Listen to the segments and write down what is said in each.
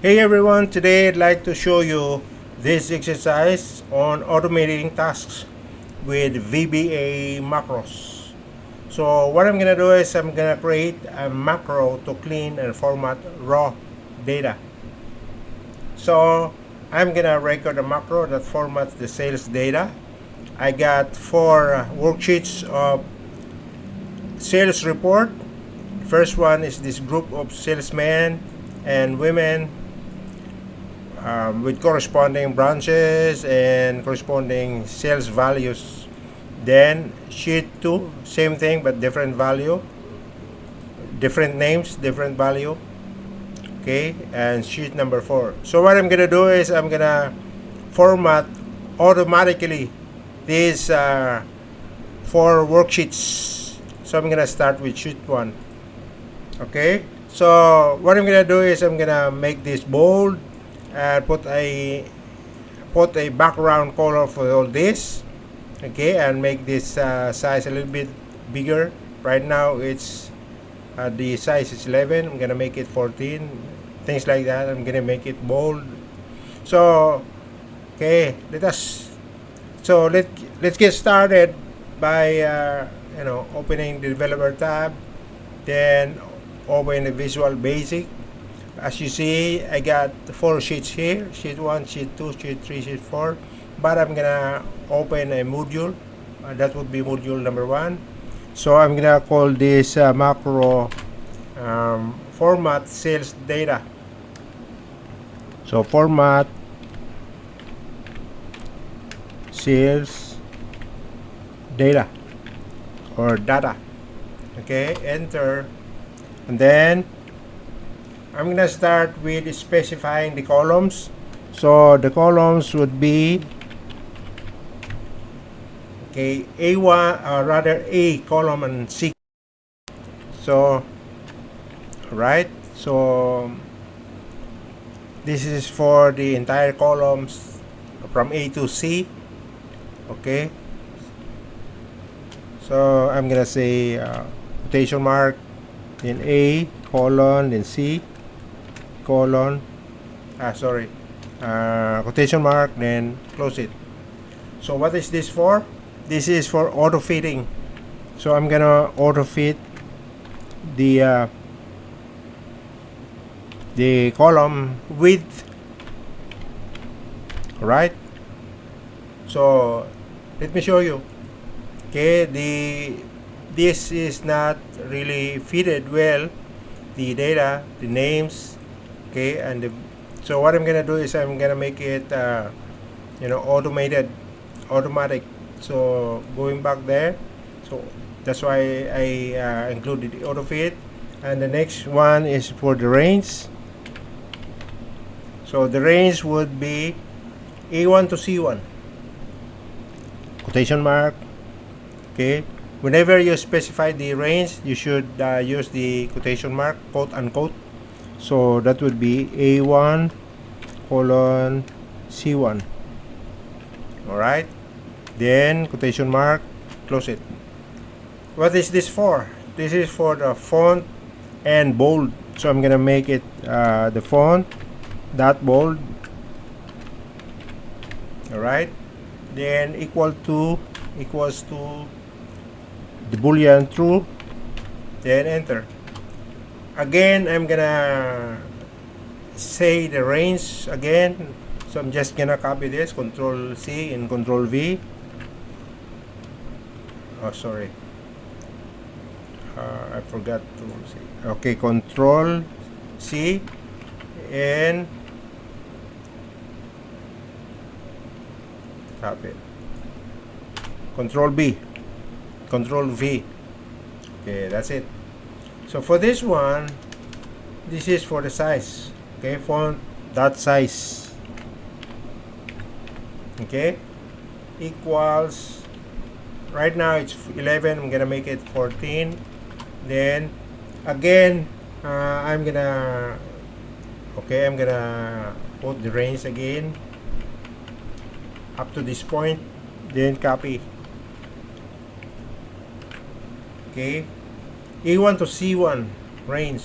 Hey everyone, today I'd like to show you this exercise on automating tasks with VBA Macros. So what I'm gonna do is I'm gonna create a macro to clean and format raw data. So I'm gonna record a macro that formats the sales data. I got four worksheets of sales report. First one is this group of salesmen and women with corresponding branches and corresponding sales values. Then sheet 2, same thing but different value, different names, different value. Okay, and sheet number 4. So what I'm gonna do is I'm gonna format automatically these four worksheets. So I'm gonna start with sheet 1. Okay, so what I'm gonna do is I'm gonna make this bold and put a background color for all this. Okay, and make this size a little bit bigger. Right now it's the size is 11. I'm gonna make it 14, things like that. I'm gonna make it bold. So okay, let's get started by opening the developer tab, then open the Visual Basic. As you see, I got 4 sheets here: sheet 1, sheet 2, sheet 3, sheet 4. But I'm gonna open a module. That would be module number 1. So I'm gonna call this macro format sales data. So format sales data or data. Okay, enter, and then I'm gonna start with specifying the columns. So the columns would be A1, or rather A column and C. So right, so this is for the entire columns from A to C. Okay, so I'm gonna say quotation mark, then A colon, then C colon, quotation mark, then close it. So what is this for? This is for auto fitting. So I'm gonna auto fit the column width. Right, so let me show you. Okay, this is not really fitted well, the data, the names. Okay, and so what I'm gonna do is I'm gonna make it automatic. So going back there, so that's why I included the auto fit. And the next one is for the range. So the range would be A1 to C1, quotation mark. Okay, whenever you specify the range, you should use the quotation mark, quote unquote. So that would be A1 colon C1. Alright, then quotation mark, close it. What is this for? This is for the font and bold. So I'm gonna make it the font that bold. Alright, then equals to the boolean true, then enter. Again, I'm gonna say the range again. So I'm just gonna copy this, Control C and Control V. Oh, sorry, I forgot to say. Okay, Control C and copy. Control B, Control V. Okay, that's it. So for this one, this is for the size. Okay, font dot size. Okay, equals, right now it's 11. I'm gonna make it 14. Then again, I'm gonna put the range again up to this point, then copy. Okay, A1 to C1 range.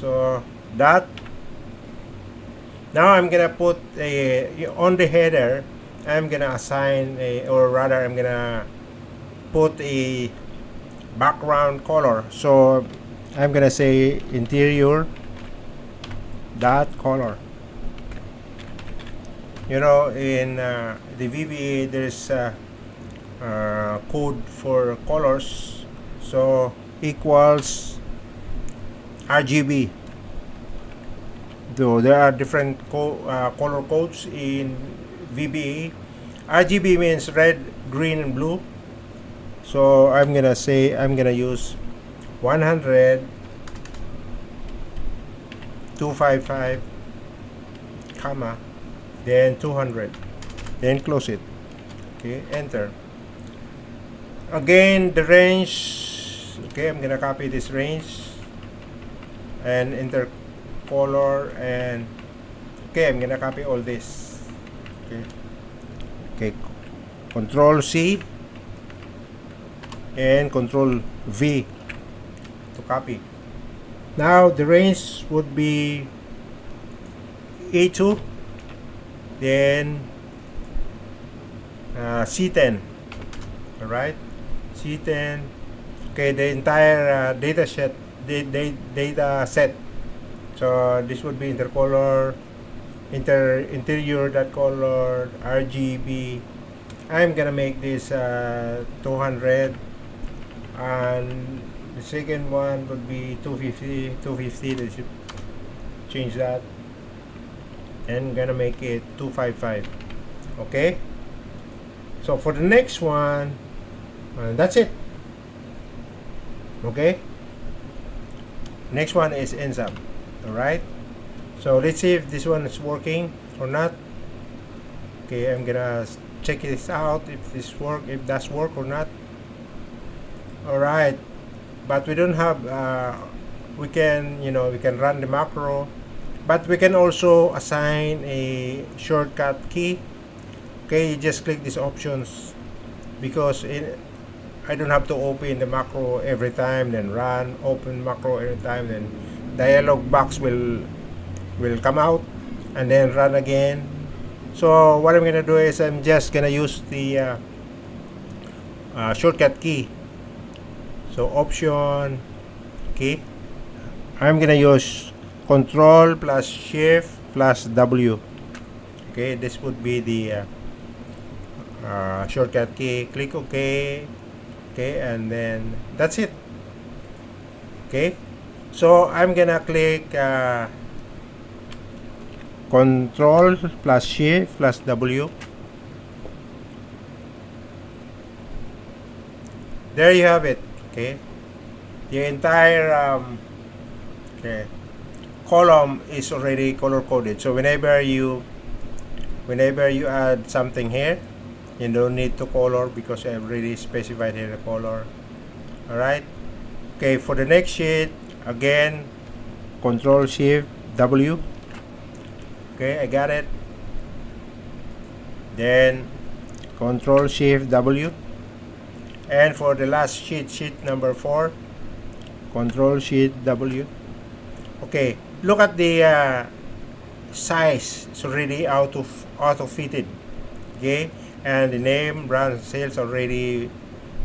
So that Now I'm gonna put a on the header. I'm gonna assign a, or rather, I'm gonna put a background color. So I'm gonna say interior dot color. You know, in the VBA, there's code for colors. So equals RGB. Though there are different color codes in VBA. RGB means red, green, and blue. So I'm gonna say I'm gonna use 100, 255, comma, then 200, then close it. Okay, enter. Again, the range. Okay, I'm gonna copy this range and enter color, and okay, I'm gonna copy all this. Okay, Control C and Control V to copy. Now the range would be A2, then C10. All right, C10. Okay, the entire data set. Data set. So this would be intercolor, interior dot color, RGB. I'm gonna make this 200, and the second one would be 250. 250. They should change that, and gonna make it 255. Okay. So for the next one, that's it. Okay. Next one is ensub. Alright, so let's see if this one is working or not. Okay, I'm gonna check this out if that's work or not. Alright, but we don't have we can run the macro, but we can also assign a shortcut key. Okay, you just click these options, because I don't have to open the macro every time, then run, open macro every time, then dialog box will come out, and then run again. So what I'm gonna do is I'm just gonna use the shortcut key. So option key, I'm gonna use Control plus Shift plus W. Okay, this would be the shortcut key. Click OK. Okay, and then that's it. Okay, so I'm gonna click Control plus Shift plus W. There you have it. Okay, the entire column is already color coded. So whenever you add something here, you don't need to color, because I already specified here the color. Alright. Okay, for the next sheet, again, Control Shift W. Okay, I got it. Then Control Shift W. And for the last sheet number 4, Control Shift W. Okay, look at the size. It's already auto fitted. Okay, and the name, brand, sales already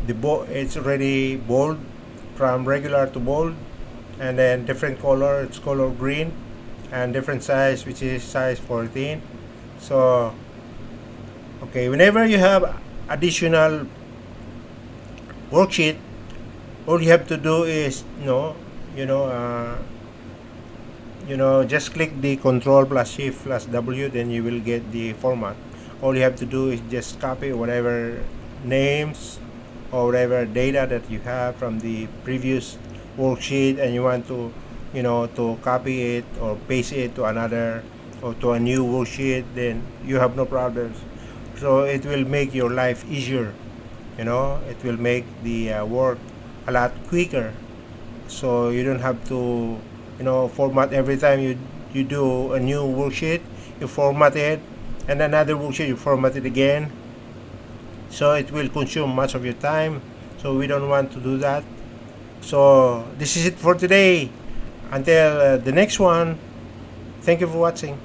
it's already bold, from regular to bold, and then different color. It's color green, and different size, which is size 14. So okay, whenever you have additional worksheet, all you have to do is just click the Control plus Shift plus W, then you will get the format. All you have to do is just copy whatever names or whatever data that you have from the previous worksheet, and you want to to copy it or paste it to another or to a new worksheet, then you have no problems. So it will make your life easier. It will make the work a lot quicker, so you don't have to format every time you do a new worksheet. You format it, and another worksheet you format it again, so it will consume much of your time. So we don't want to do that. So this is it for today. Until the next one, thank you for watching.